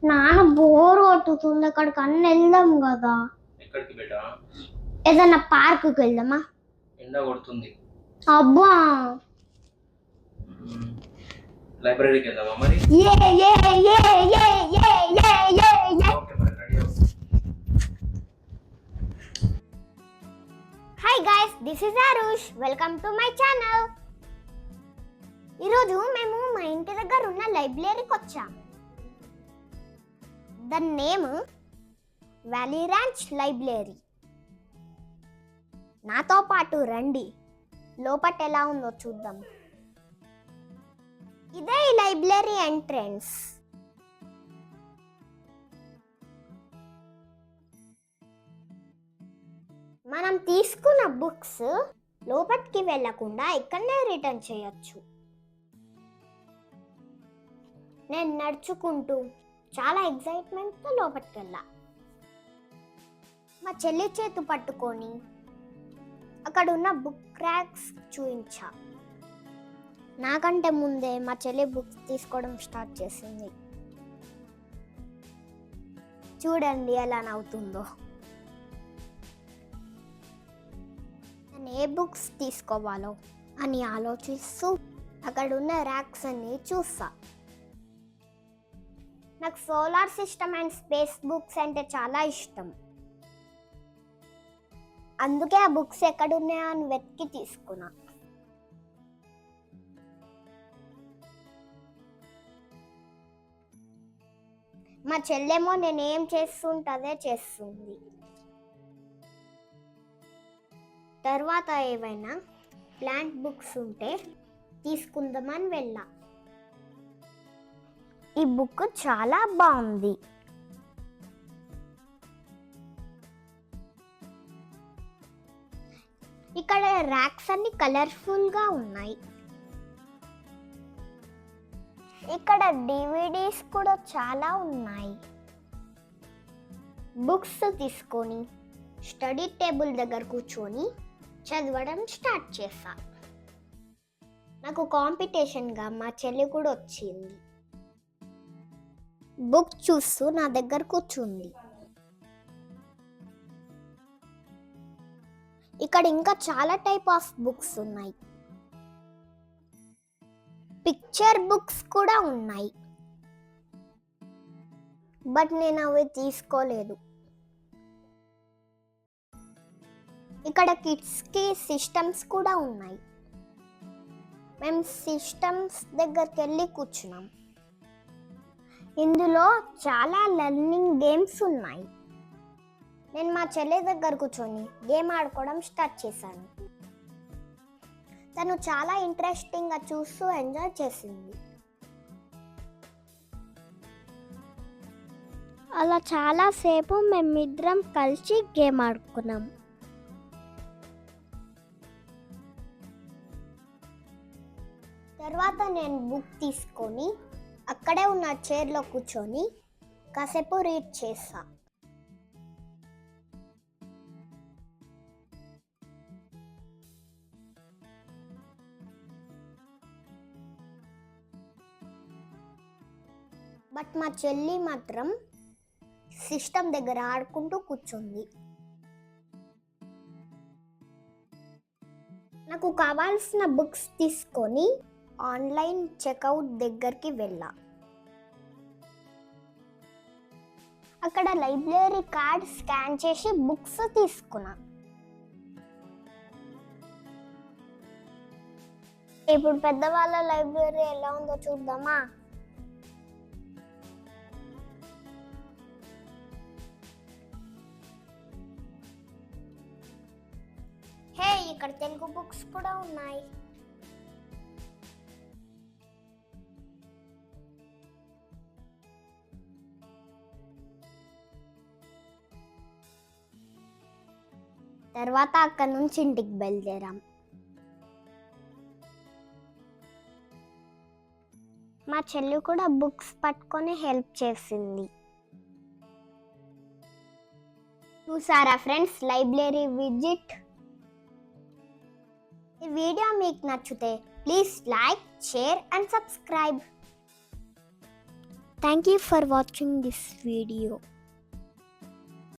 నాన్న బోర్ కొట్టుతుంది, అక్కడికి అన్న వెళ్దాం కదా. ఎక్కడికి బేటా? ఏదన్నా పార్కుకి వెళ్దామా? ఎండ కొడుతుంది. అబ్బా, లైబ్రరీకి వెళ్దామా మరి? Hi guys, this is Aarush. Welcome to my channel. ఈరోజు మేము మా ఇంటి దగ్గర ఉన్న లైబ్రరీకి వచ్చాము. The name Valley Ranch library. నాతో పాటు రండి, లోపట ఎలా ఉందో చూద్దాం. ఇదే ఈ లైబ్రరీ ఎంట్రన్స్. మనం తీసుకున్న బుక్స్ లోపలికి వెళ్ళకుండా ఇక్కడనే రిటర్న్ చేయొచ్చు. నేను నడుచుకుంటూ చాలా ఎక్సైట్మెంట్తో లోపలికి వెళ్ళా. మా చెల్లి చేతు పట్టుకొని అక్కడ ఉన్న బుక్ ర్యాక్స్ చూపించా. నాకంటే ముందే మా చెల్లి బుక్స్ తీసుకోవడం స్టార్ట్ చేసింది. చూడండి ఎలా నవ్వుతుందో. నేను ఏ బుక్స్ తీసుకోవాలో అని ఆలోచిస్తూ అక్కడ ఉన్న ర్యాక్స్ అన్ని చూస్తా. నాకు solar system and space books అంటే చాలా ఇష్టం. అందుకే ఆ బుక్స్ ఎక్కడున్నాయో అని వెతికి తీసుకున్నా. మా చెల్లెమో నేనేం చేస్తుంటదే చేస్తుంది. తర్వాత ఏవైనా ప్లాంట్ బుక్స్ ఉంటే తీసుకుందామని వెళ్ళా. ఈ బుక్ చాలా బాగుంది. ఇక్కడ ర్యాక్స్ అన్ని కలర్ఫుల్గా ఉన్నాయి. ఇక్కడ డివిడీస్ కూడా చాలా ఉన్నాయి. బుక్స్ తీసుకొని స్టడీ టేబుల్ దగ్గర కూర్చొని చదవడం స్టార్ట్ చేశా. నాకు కాంపిటీషన్గా మా చెల్లి కూడా వచ్చింది. బుక్ చూస్తూ నా దగ్గర కూర్చుంది. ఇక్కడ ఇంకా చాలా టైప్ ఆఫ్ బుక్స్ ఉన్నాయి. పిక్చర్ బుక్స్ కూడా ఉన్నాయి, బట్ నేను అవి తీసుకోలేదు. ఇక్కడ కిడ్స్కి సిస్టమ్స్ కూడా ఉన్నాయి. మేము సిస్టమ్స్ దగ్గరికి వెళ్ళి కూర్చున్నాం. ఇందులో చాలా లెర్నింగ్ గేమ్స్ ఉన్నాయి. నేను మా చెల్లి దగ్గర కూర్చొని గేమ్ ఆడుకోవడం స్టార్ట్ చేశాను. తను చాలా ఇంట్రెస్టింగ్గా చూస్తూ ఎంజాయ్ చేసింది. అలా చాలాసేపు మేమిద్దరం కలిసి గేమ్ ఆడుకున్నాం. తర్వాత నేను బుక్ తీసుకొని అక్కడే ఉన్న చైర్లో కూర్చొని కాసేపు రీడ్ చేసా. బట్ మా చెల్లి మాత్రం సిస్టమ్ దగ్గర ఆడుకుంటూ కూర్చుంది. నాకు కావాల్సిన బుక్స్ తీసుకొని ఆన్లైన్ చెక్అవుట్ దగ్గరికి వెళ్ళా. అక్కడ లైబ్రరీ కార్డ్ స్కాన్ చేసి బుక్స్ తీసుకున్నా. ఇప్పుడు పెద్దవాళ్ళ లైబ్రరీ ఎలా ఉందో చూద్దామా? హే, ఇక్కడ తెలుగు బుక్స్ కూడా ఉన్నాయి. తర్వాత అక్కడి నుంచి ఇంటికి బయలుదేరాం. మా చెల్లి కూడా బుక్స్ పట్టుకొని హెల్ప్ చేసింది. చూసారా ఫ్రెండ్స్, లైబ్రరీ విజిట్. ఈ వీడియో మీకు నచ్చితే please like, share and subscribe. Thank you for watching this video.